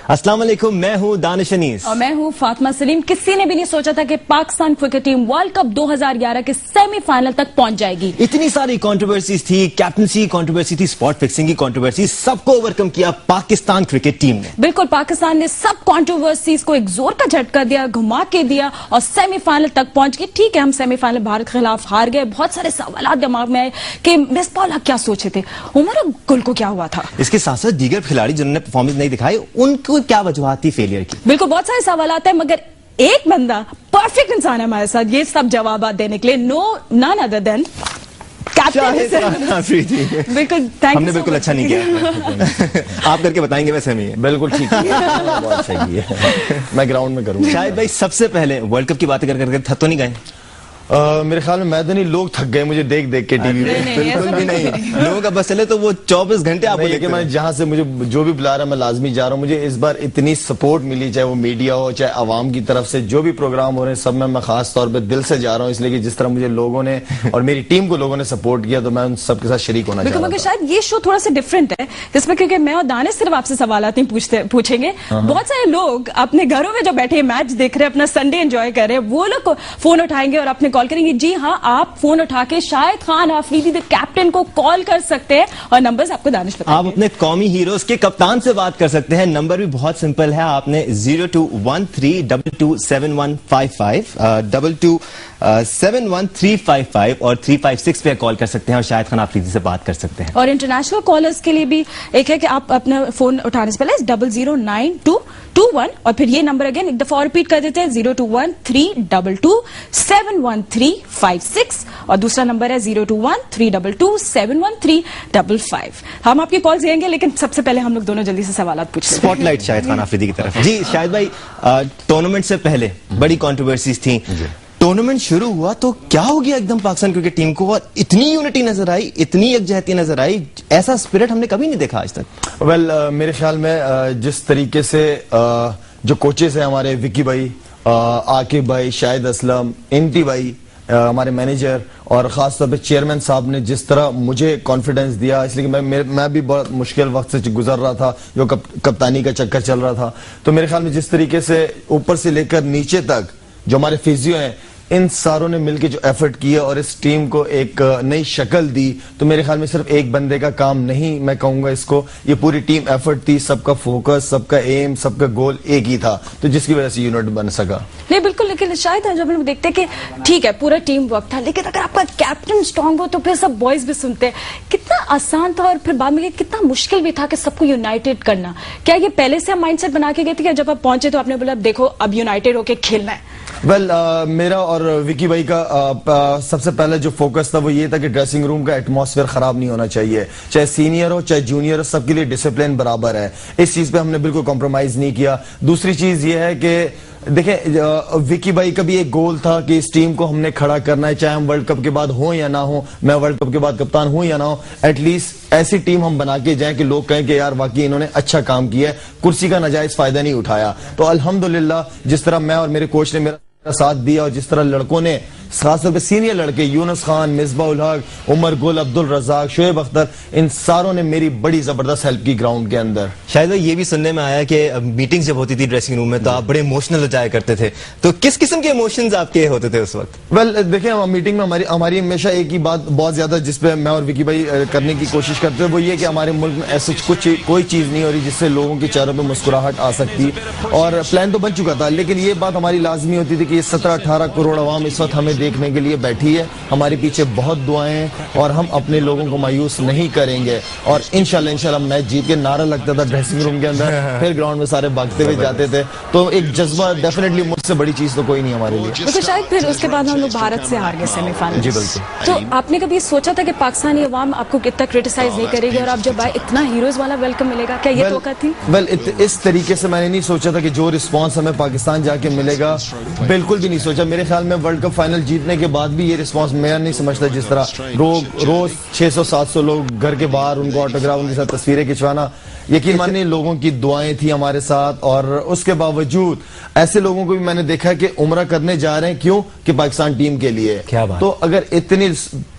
अस्सलाम वालेकुम, मैं हूं दानिश अनीस और मैं हूं फातिमा सलीम। किसी ने भी नहीं सोचा था कि Pakistan cricket team world cup 2011 के सेमीफाइनल तक पहुंच जाएगी। इतनी सारी कंट्रोवर्सीज थी, कैप्टनसी की कंट्रोवर्सी थी, स्पॉट फिक्सिंग की कंट्रोवर्सी, सबको ओवरकम किया पाकिस्तान क्रिकेट टीम ने। बिल्कुल, पाकिस्तान ने सब कंट्रोवर्सीज को एक जोर का झटका दिया, घुमा के दिया और सेमीफाइनल तक पहुंच गए। ठीक है, हम सेमीफाइनल भारत के खिलाफ हार गए। बहुत सारे सवाल दिमाग में आए कि मिसबाह हक क्या सोचे थे, उमर गुल को क्या हुआ था। इसके साथ साथ दीगर खिलाड़ी जिन्होंने परफॉर्मेंस नहीं दिखाई, उनको क्या वजूहात थी फेलियर की। बिल्कुल, बहुत सारे सवाल आते हैं, मगर एक बंदा परफेक्ट इंसान है हमारे साथ ये सब जवाब देने के लिए। नन अदर देन बिल्कुल, हमने बिल्कुल अच्छा नहीं किया। आप करके बताएंगे वैसे हम ही है। बिल्कुल ठीक है, बहुत सही है। मैं ग्राउंड में करूंगा। शायद भाई सबसे पहले वर्ल्ड कप की बातें कर करके थक तो नहीं गए? मेरे ख्याल में मैदानी लोग थक गए मुझे देख देख के टीवी पे। बिल्कुल भी नहीं, लोगों का बस चले तो वो 24 घंटे आपको लेकिन मैं जहां से मुझे जो भी बुला रहा है मैं लाजमी जा रहा हूं। मुझे इस बार इतनी सपोर्ट मिली, चाहे वो मीडिया हो चाहे आवाम की तरफ से, जो भी प्रोग्राम हो रहे हैं सब में मैं खास तौर पे दिल से जा रहा हूं, इसलिए कि जिस तरह मुझे लोगों ने और मेरी टीम को लोगों ने सपोर्ट किया तो मैं उन सबके साथ शरीक होना चाहता हूं। शायद ये शो थोड़ा सा डिफरेंट है जिसमें, क्योंकि मैं और दानिश सिर्फ आपसे सवाल पूछेंगे। बहुत सारे लोग अपने घरों में जो बैठे मैच देख रहे हैं, अपना संडे एंजॉय कर रहे हैं, वो लोग फोन उठाएंगे और अपने कॉल करेंगे। जी हाँ, आप फोन उठा के शाहिद खान आफरीदी द कैप्टन को कॉल कर सकते हैं और नंबर्स आपको दानिश बताएंगे। आप अपने कौमी हीरोज के कप्तान से बात कर सकते हैं। नंबर भी बहुत सिंपल है, आपने 0213227155 22715355 और 356 पे कॉल कर सकते हैं और शाहिद खान आफरीदी से बात कर सकते हैं। और इंटरनेशनल कॉलर्स के लिए भी एक है कि आप अपना फोन उठाने से पहले 009221 और फिर ये नंबर अगेन एक दफा रिपीट कर देते हैं 021322715356 और दूसरा नंबर है 021322715355। हम आपकी कॉल लेंगे, लेकिन सबसे पहले हम लोग दोनों जल्दी से सवाल पूछेंगे। स्पॉटलाइट शाहिद खान आफरीदी की तरफ। जी शाहिद भाई, टूर्नामेंट से पहले बड़ी कंट्रोवर्सीज थी। टूर्नामेंट शुरू हुआ तो क्या हो गया एकदम पाकिस्तान क्रिकेट टीम को, और इतनी यूनिटी नजर आई, इतनी यकजहती नजर आई, ऐसा स्पिरिट हमने कभी नहीं देखा आज तक। मेरे ख्याल में जिस तरीके से जो कोचेस हैं हमारे, विकी भाई, आकिब भाई, शाहिद असलम, इंटी भाई, हमारे मैनेजर और खास तौर पे चेयरमैन साहब ने जिस तरह मुझे कॉन्फिडेंस दिया, इसलिए कि मैं भी बहुत मुश्किल वक्त से गुजर रहा था, जो कप्तानी का चक्कर चल रहा था। तो मेरे ख्याल में जिस तरीके से ऊपर से लेकर नीचे तक जो हमारे फिजियो हैं, इन सारों ने मिलकर जो एफर्ट किया और इस टीम को एक नई शक्ल दी, तो मेरे ख्याल में सिर्फ एक बंदे का काम नहीं, मैं कहूंगा इसको, ये पूरी टीम एफर्ट थी, सबका फोकस, सबका एम, सबका गोल एक ही था, तो जिसकी वजह से यूनिट बन सका। नहीं बिल्कुल, लेकिन शायद जब हम देखते हैं कि ठीक है पूरा टीम वर्क था, लेकिन अगर आपका कैप्टन स्ट्रांग हो तो फिर सब बॉयज भी सुनते हैं। कितना आसान था और फिर बाद में कितना मुश्किल भी था कि सबको यूनाइटेड करना। क्या ये पहले से हम माइंडसेट बना के गए थे कि जब आप पहुंचे तो आपने बोला देखो अब यूनाइटेड होकर खेलना है? मेरा और विकी भाई का सबसे पहले जो फोकस था वो ये था कि ड्रेसिंग रूम का एटमॉस्फेयर खराब नहीं होना चाहिए, चाहे सीनियर हो चाहे जूनियर हो, सबके लिए डिसिप्लिन बराबर है। इस चीज पे हमने बिल्कुल कॉम्प्रोमाइज नहीं किया। दूसरी चीज ये है कि देखें, विकी भाई का भी एक गोल था कि इस टीम को हमने खड़ा करना है, चाहे हम वर्ल्ड कप के बाद हो या ना हो, मैं वर्ल्ड कप के बाद कप्तान हूं या ना हो, एटलीस्ट ऐसी टीम हम बना के जाएं कि लोग कहें कि यार वाकई इन्होंने अच्छा काम किया है, कुर्सी का नाजायज फायदा नहीं उठाया। तो अल्हम्दुलिल्लाह जिस तरह मैं और मेरे कोच ने मेरा साथ दिया और जिस तरह लड़कों ने, खासतौर पे सीनियर लड़के, यूनुस खान, मिसबाह उल हक, उमर गुल, अब्दुल रजाक, शोएब अख्तर, इन सारों ने मेरी बड़ी जबरदस्त हेल्प की ग्राउंड के अंदर। शायद ये भी सुनने में आया कि मीटिंग जब होती थी ड्रेसिंग रूम में तो आप बड़े इमोशनल हो जाया करते थे, तो किस किस्म के इमोशंस आपके होते थे उस वक्त? देखिए, मीटिंग में हमारी हमेशा एक ही बात बहुत ज्यादा जिसपे मैं और विकी भाई करने की कोशिश करते हैं, वो ये कि हमारे मुल्क में ऐसा कोई चीज नहीं हो रही जिससे लोगों के चेहरों पर मुस्कुराहट आ सकती। और प्लान तो बन चुका था, लेकिन ये बात हमारी लाजमी होती थी कि 17-18 करोड़ अवाम इस वक्त हमें देखने के लिए बैठी है, हमारे पीछे बहुत दुआएं हैं और हम अपने लोगों को मायूस नहीं करेंगे। और इंशाल्लाह मैच जीत के नारा लगता था ड्रेसिंग रूम के अंदर, फिर ग्राउंड में सारे भागते हुए जाते थे। तो एक जज्बा, डेफिनेटली मुझसे बड़ी चीज तो कोई नहीं हमारे लिए। तो शायद फिर उसके बाद हम लोग भारत से हार गए सेमीफाइनल। जी बिल्कुल। तो आपने कभी सोचा था कि पाकिस्तानी अवाम आपको कितना क्रिटिसाइज नहीं करेगी और आप जब आए इतना हीरोज वाला वेलकम मिलेगा, क्या ये तोका थी? इस तरीके से मैंने नहीं सोचा था कि जो रिस्पॉन्स हमें पाकिस्तान जाके मिलेगा, बिल्कुल भी नहीं सोचा। मेरे ख्याल में वर्ल्ड कप फाइनल जीतने के बाद भी ये रिस्पांस मैं नहीं समझता, जिस तरह रोज 600-700 लोग घर के बाहर, उनको ऑटोग्राफ, उनके साथ तस्वीरें खिंचवाना, यकीन मानिए लोगों की दुआएं थी हमारे साथ। और उसके बावजूद ऐसे लोगों को भी मैंने देखा कि उम्रा करने जा रहे हैं, क्यों? कि पाकिस्तान टीम के लिए। क्या बात। तो अगर इतनी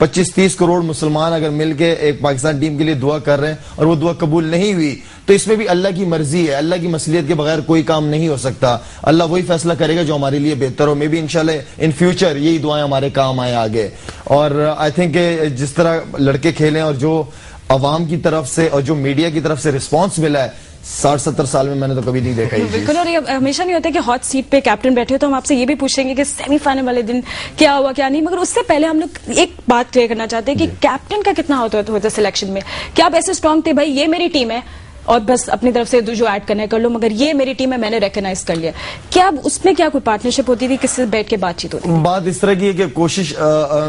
25-30 करोड़ मुसलमान अगर मिलके एक पाकिस्तान टीम के लिए दुआ कर रहे हैं और वो दुआ कबूल नहीं हुई, तो इसमें भी अल्लाह की मर्जी है, अल्लाह की मसलियत के बगैर कोई काम नहीं हो सकता। अल्लाह वही फैसला करेगा जो हमारे लिए बेहतर हो। मे बी इंशाल्लाह इन फ्यूचर यही दुआएं हमारे काम आए आगे। और आई थिंक जिस तरह लड़के खेले और जो अवाम की तरफ से और जो मीडिया की तरफ से रिस्पॉन्स मिला है 60-70 साल में मैंने तो कभी नहीं देखा ये चीज़। बिल्कुल। और ये हमेशा नहीं होता कि हॉट सीट पे कैप्टन बैठे हो तो हम आपसे ये भी पूछेंगे कि सेमीफाइनल वाले दिन क्या हुआ क्या नहीं, मगर उससे पहले हम लोग एक बात क्लियर करना चाहते हैं कि कैप्टन का कितना होता सिलेक्शन में। क्या आप ऐसे स्ट्रांग थे भाई ये मेरी टीम है और बस अपनी तरफ से जो ऐड करना है कर लो, मगर ये मेरी टीम है मैंने रिकॉग्नाइज कर लिया? क्या उसमें क्या कोई पार्टनरशिप होती थी, किससे बैठ के बातचीत होती थी? बात इस तरह की है कि कोशिश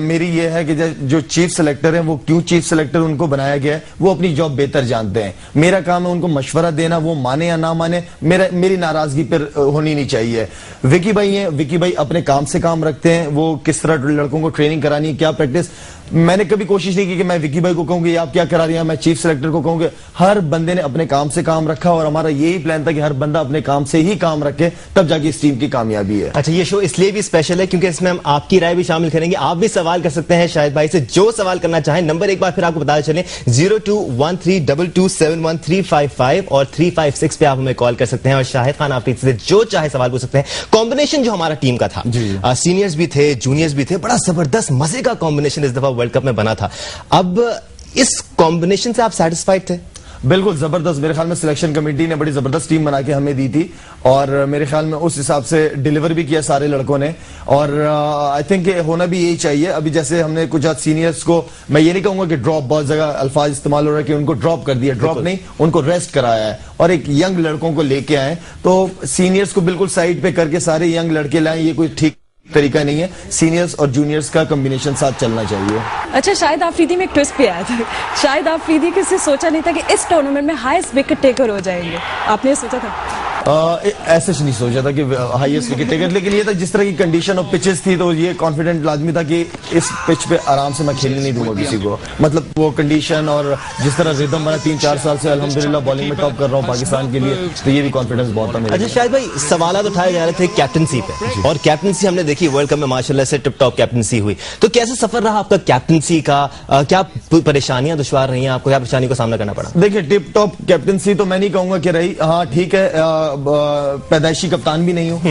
मेरी ये है कि जो चीफ सेलेक्टर हैं वो क्यों चीफ सेलेक्टर उनको बनाया गया है, वो अपनी जॉब बेहतर जानते हैं। मेरा काम है उनको मशवरा देना, वो माने या ना माने मेरी नाराजगी पर होनी नहीं चाहिए। विकी भाई हैं, विकी भाई अपने काम से काम रखते हैं, वो किस तरह लड़कों को ट्रेनिंग करानी है, क्या प्रैक्टिस। मैंने कभी कोशिश नहीं की कि मैं विकी भाई को कहूंगी आप क्या करा रही हैं, मैं चीफ सेलेक्टर को कहूंगी। हर बंदे ने अपने काम से काम रखा और हमारा यही प्लान था कि हर बंदा अपने काम से ही काम रखे, तब जाके इस टीम की कामयाबी है। अच्छा, ये शो इसलिए भी स्पेशल है क्योंकि इसमें हम आपकी राय भी शामिल करेंगे। आप भी सवाल कर सकते हैं शाहिद भाई से, जो सवाल करना चाहें। नंबर एक बार फिर आपको बताते चलें 02132271 और 356 पे आप हमें कॉल कर सकते हैं और शाहिद खान आप से जो चाहे सवाल पूछ सकते हैं। कॉम्बिनेशन जो हमारा टीम का था, सीनियर्स भी थे, जूनियर्स भी थे, बड़ा जबरदस्त मजे का कॉम्बिनेशन इस दफा वर्ल्ड कप में बना था। अब इस कॉम्बिनेशन से आप सेटिस्फाइड थे? बिल्कुल जबरदस्त। मेरे ख्याल में सिलेक्शन कमेटी ने बड़ी जबरदस्त टीम बना के हमें दी थी और मेरे ख्याल में उस हिसाब से डिलीवर भी किया सारे लड़कों ने और आई थिंक होना भी यही चाहिए। अभी जैसे हमने कुछ सीनियर्स को, मैं ये नहीं कहूंगा कि ड्रॉप, बहुत जगह अल्फाज इस्तेमाल हो रहा है कि उनको ड्रॉप कर दिया, ड्रॉप नहीं, उनको रेस्ट कराया है और एक यंग लड़कों को लेके आए। तो सीनियर्स को बिल्कुल साइड पे करके सारे यंग लड़के लाए, ये कोई ठीक तरीका नहीं है। सीनियर्स और जूनियर्स का कॉम्बिनेशन साथ चलना चाहिए। अच्छा, शाहिद आफरीदी में एक ट्विस्ट भी आया था। शाहिद आफरीदी किसी सोचा नहीं था कि इस टूर्नामेंट में हाईएस्ट विकेट टेकर हो जाएंगे, आपने सोचा था? ऐसे नहीं सोचा था कि हाईएस्ट विकेट टेकर, लेकिन ये था जिस तरह की कंडीशन और पिचेस थी तो ये कॉन्फिडेंट आदमी था कि इस पिच पे आराम से मैं खेलने नहीं दूंगा किसी को। मतलब वो कंडीशन और जिस तरह रिदम बना, 3-4 साल से अल्हम्दुलिल्लाह बॉलिंग में टॉप कर रहा हूँ पाकिस्तान के लिए, तो ये भी कॉन्फिडेंस बहुत था मेरे। अच्छा शाहिद भाई, सवाल उठाए जा रहे थे कैप्टनसी पे और कैप्टनसी हमने देखी वर्ल्ड कप में माशाल्लाह से टिप टॉप कैप्टनसी हुई, तो कैसा सफर रहा आपका कैप्टनसी का? क्या परेशानियां दुश्वार रही हैं आपको, क्या परेशानी का सामना करना पड़ा? देखिए, टिप टॉप कैप्टनसी तो मैं नहीं कहूंगा कि रही। हाँ ठीक है, पैदाइशी कप्तान भी नहीं हूँ,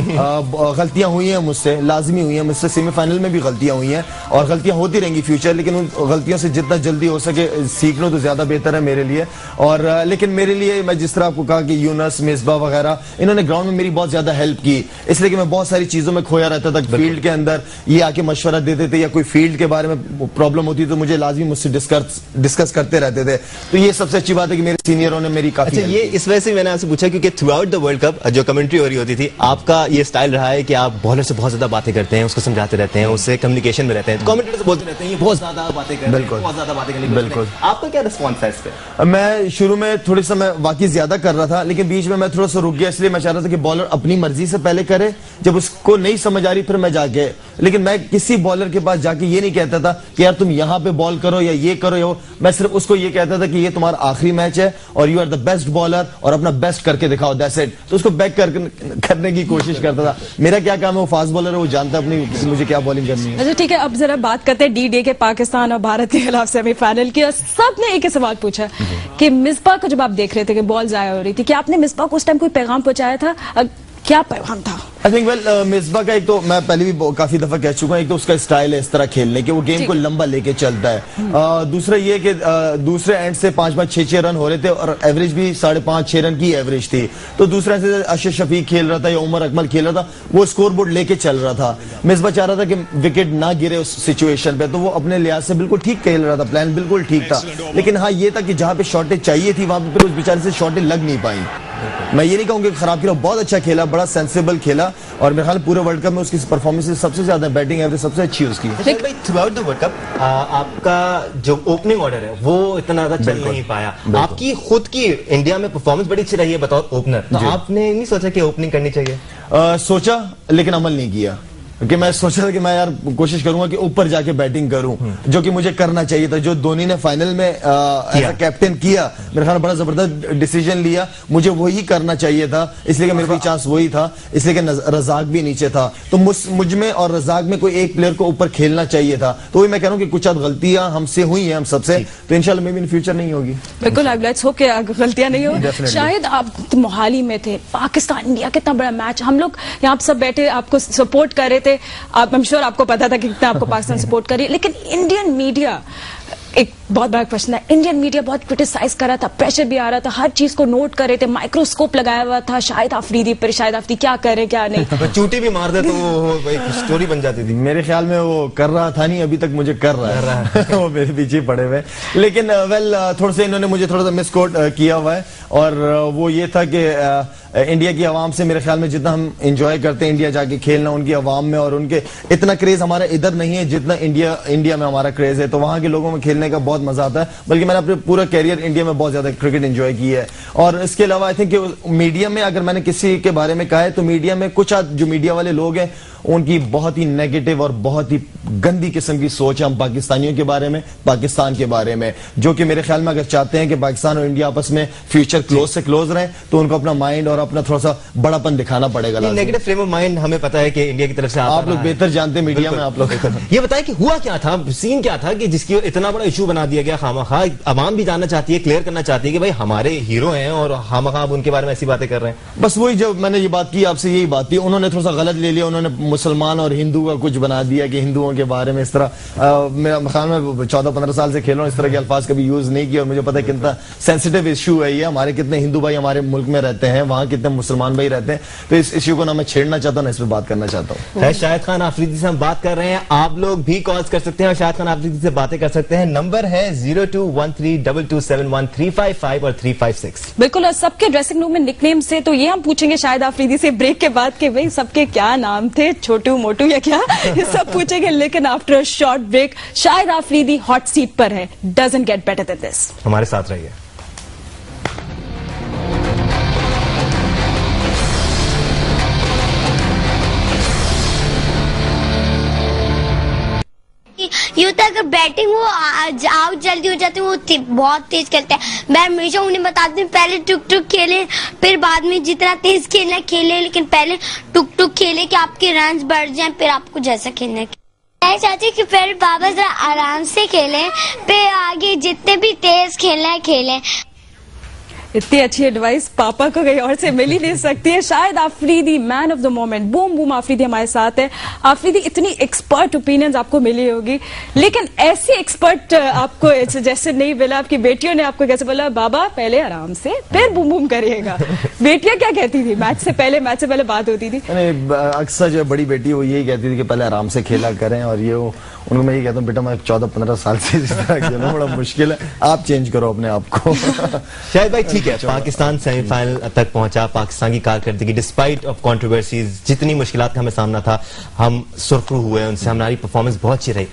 गलतियां हुई हैं मुझसे, लाजमी हुई हैं मुझसे, सेमीफाइनल में भी गलतियां हुई हैं और गलतियां होती रहेंगी फ्यूचर, लेकिन उन गलतियों से जितना जल्दी हो सके सीख लो तो ज्यादा बेहतर है मेरे लिए। और लेकिन मेरे लिए, मैं जिस तरह आपको कहा कि यूनस, मिसबा वगैरह, इन्होंने ग्राउंड में मेरी बहुत ज्यादा हेल्प की, इसलिए कि मैं बहुत सारी चीजों में खोया रहता था। फील्ड के अंदर ये आके मशवरा देते थे या कोई फील्ड के बारे में प्रॉब्लम होती तो मुझे लाजमी मुझसे डिस्कस करते रहते थे। तो ये सबसे अच्छी बात है कि मेरे सीनियरों ने मेरी काफी। अच्छा, ये इस वजह से मैंने आपसे पूछा क्योंकि through out the world cup जो कमेंट्री हो रही होती थी, आपका ये स्टाइल रहा है कि आप बॉलर से बहुत ज्यादा बातें करते हैं, उसको समझाते रहते हैं, उससे कम्युनिकेशन में रहते हैं, कमेंटेटर से बोलते रहते हैं ये बहुत ज्यादा बातें कर रहे हैं, बहुत ज्यादा बातें करने की। बिल्कुल। आपका क्या रिस्पॉन्स है इस पे? मैं शुरू में थोड़ी सा मैं वाकई ज्यादा कर रहा था, लेकिन बीच में मैं थोड़ा सा रुक गया, इसलिए मैं चाह रहा था कि बॉलर अपनी मर्जी से पहले करे, जब उसको नहीं समझ आ रही फिर मैं जाके। लेकिन मैं किसी बॉलर के पास जाके ये नहीं कहता था कि यार तुम यहां पे बॉल करो या ये करो या मैं सिर्फ उसको ये कहता था कि ये तुम्हारा आखिरी मैच है और you are the best bowler और अपना बेस्ट करके दिखाओ, दैट्स इट। तो उसको बैक करने की कोशिश करता था। मेरा क्या काम है, वो फास्ट बॉलर है, वो जानता है अपनी मुझे क्या बॉलिंग करनी है। अच्छा ठीक है, अब जरा बात करते हैं डी-डे के पाकिस्तान और भारत के खिलाफ सेमीफाइनल की। सबने एक ही सवाल पूछा कि मिसबा को जब आप देख रहे थे कि बॉल जाया हो रही थी, क्या आपने मिसबा को उस टाइम कोई पैगाम पहुंचाया था? क्या पैगाम था? आई थिंक वेल मिसबा का एक तो मैं पहले भी काफी दफा कह चुका हूं, एक तो उसका स्टाइल है इस तरह खेलने के, वो गेम को लंबा लेके चलता है। दूसरा ये कि दूसरे एंड से 5-5, 6-6 रन हो रहे थे और एवरेज भी 5.5-6 रन की एवरेज थी। तो दूसरा एंड से अशर शफीक खेल रहा था या उमर अकमल खेल रहा था, वो स्कोर बोर्ड लेके चल रहा था। मिसबा चाह रहा था कि विकेट ना गिरे उस सिचुएशन पे, तो वो अपने लिहाज से बिल्कुल ठीक खेल रहा था, प्लान बिल्कुल ठीक था। लेकिन हाँ ये था कि जहां पे शॉटेज चाहिए थी वहां पे फिर उस बेचारे से शॉटेज लग नहीं पाई। मैं ये नहीं कहूंगा कि खराब खेला, बहुत अच्छा खेला, बड़ा सेंसिबल खेला और मेरे ख्याल पूरे वर्ल्ड कप में उसकी परफॉर्मेंस सबसे ज्यादा, बैटिंग एवरेज सबसे अच्छी उसकी। Through out the world cup आपका जो ओपनिंग ऑर्डर है वो इतना ज्यादा चल नहीं पाया। आपकी खुद की इंडिया में परफॉर्मेंस बड़ी अच्छी रही है बतौर ओपनर, तो आपने नहीं सोचा कि ओपनिंग करनी चाहिए? सोचा लेकिन अमल नहीं किया। कि मैं सोचा था कि मैं यार कोशिश करूंगा कि ऊपर जाके बैटिंग करूं, जो कि मुझे करना चाहिए था। जो धोनी ने फाइनल में एज कैप्टन किया, मेरे ख्याल में बड़ा जबरदस्त डिसीजन लिया, मुझे वही करना चाहिए था, इसलिए कि मेरे पास चांस वही था, इसलिए कि रजाक भी नीचे था, तो मुझ में और रजाक में कोई एक प्लेयर को ऊपर खेलना चाहिए था। तो वही मैं कह रहा हूं कि कुछ गलतियां हमसे हुई हैं, हम सबसे, तो इंशाल्लाह मे भी इन फ्यूचर नहीं होगी। बिल्कुल, लेट्स होप कि गलतियां नहीं हो। शायद आप मोहाली में थे, पाकिस्तान इंडिया कितना बड़ा मैच, हम लोग यहाँ सब बैठे आपको सपोर्ट कर रहे थे, आप आई एम श्योर आपको पता था कि कितना आपको पाकिस्तान सपोर्ट करिए, लेकिन इंडियन मीडिया, एक बहुत बड़ा क्वेश्चन है, इंडियन मीडिया बहुत क्रिटिसाइज कर रहा था, प्रेशर भी आ रहा था, हर चीज को नोट कर रहे थे, माइक्रोस्कोप लगाया हुआ था शाहिद अफरीदी पर, शाहिद अफरीदी क्या करे क्या नहीं। चूटी भी मार दे तो वो स्टोरी बन जाती थी। मेरे ख्याल में वो कर रहा था नहीं, अभी तक मुझे कर रहा है वो मेरे पीछे पड़े हुए। लेकिन वेल थोड़ा सा इन्होंने मुझे थोड़ा सा मिसकोट किया हुआ है, और वो ये था कि इंडिया की आवाम से मेरे ख्याल में जितना हम एंजॉय करते हैं इंडिया जाके खेलना, उनकी आवाम में और उनके इतना क्रेज हमारा इधर नहीं है जितना इंडिया में हमारा क्रेज है। तो वहां के लोगों में खेलने का बहुत मजा आता है, बल्कि मैंने अपने पूरा कैरियर इंडिया में बहुत ज्यादा क्रिकेट एंजॉय की है। और इसके अलावा आई थिंक मीडिया में अगर मैंने किसी के बारे में कहा है, तो मीडिया में कुछ जो मीडिया वाले लोग हैं उनकी बहुत ही नेगेटिव और बहुत ही गंदी किस्म की सोच है हम पाकिस्तानियों के बारे में, पाकिस्तान के बारे में, जो कि मेरे ख्याल में अगर चाहते हैं कि पाकिस्तान और इंडिया आपस में फ्यूचर क्लोज से क्लोज रहे, तो उनको अपना माइंड और अपना थोड़ा सा बड़ापन दिखाना पड़ेगा। नेगेटिव फ्रेम ऑफ माइंड हमें पता है कि इंडिया की तरफ से आप लोग बेहतर जानते हैं मीडिया में, आप लोग ये बताएं कि हुआ क्या था, सीन क्या था कि जिसकी इतना बड़ा इशू बना दिया गया खामखा। आवाम भी जानना चाहती है, क्लियर करना चाहती है कि भाई हमारे हीरो हैं और खामखा आप उनके बारे में ऐसी बातें कर रहे हैं। बस वही जब मैंने ये बात की आपसे, यही बात थी, उन्होंने थोड़ा सा गलत ले लिया, उन्होंने मुसलमान और हिंदू का कुछ बना दिया कि हिंदुओं के बारे में इस तरह। मेरा ख्याल में 14-15 साल से खेल रहा हूं, इस तरह के अल्फाज कभी यूज नहीं किया, और मुझे पता है कितना सेंसिटिव इशू है ये। हमारे कितने हिंदू भाई हमारे मुल्क में रहते हैं, वहां कितने मुसलमान भाई रहते हैं, तो इस इश्यू को ना मैं छेड़ना चाहता हूं ना इस पर बात करना चाहता हूं। शाहिद खान अफरीदी से हम बात कर रहे हैं, आप लोग भी कॉल्स कर सकते हैं और शाहिद खान अफरीदी से बातें कर सकते हैं। नंबर है 02132271 और 356। बिल्कुल, और सबके ड्रेसिंग रूम में निकनेम से, तो ये हम पूछेंगे शाहिद अफरीदी से ब्रेक के बाद कि भाई सबके क्या नाम थे, छोटू मोटू या क्या, ये सब पूछेंगे। लेकिन after a short break, Shahid Afridi hot seat पर है, doesn't get better than this. हमारे साथ रहिए। यूं तो अगर बैटिंग वो आउट जल्दी हो जाती है, वो बहुत तेज खेलते हैं। मैं हमेशा उन्हें बताती हूँ पहले टुक टुक खेले, फिर बाद में जितना तेज खेलना खेले, लेकिन पहले टुक टुक खेले कि आपके रन बढ़ जाएं, फिर आपको जैसा खेलना है। मैं चाहती हूँ कि पहले बाबा जरा आराम से खेलें, फिर आगे जितने भी तेज खेलना है खेलें। इतनी अच्छी एडवाइस पापा को कहीं और से मिल ही नहीं सकती है। Shahid Afridi, man of the moment, boom boom Afridi हमारे साथ है। अफरीदी, इतनी एक्सपर्ट ओपिनियंस आपको मिली होगी, लेकिन ऐसी एक्सपर्ट आपको जैसे नहीं मिला। आपकी बेटियों ने आपको कैसे बोला, बाबा पहले आराम से फिर बूम बूम करिएगा? बेटियां क्या कहती थी मैच से पहले बात होती थी? अक्सर जो बड़ी बेटी वो यही कहती थी कि पहले आराम से खेला करें, और ये उनको मैं ये कहता हूँ बेटा मैं 14-15 साल से इस तरह खेलना बड़ा मुश्किल है, आप चेंज करो अपने आप को। शायद भाई ठीक है, पाकिस्तान सेमीफाइनल तक पहुंचा, पाकिस्तान की कारकर्दगी डिस्पाइट ऑफ कंट्रोवर्सीज, जितनी मुश्किलात का हमें सामना था, हम सुरखरू हुए उनसे, हमारी परफॉर्मेंस बहुत अच्छी रही।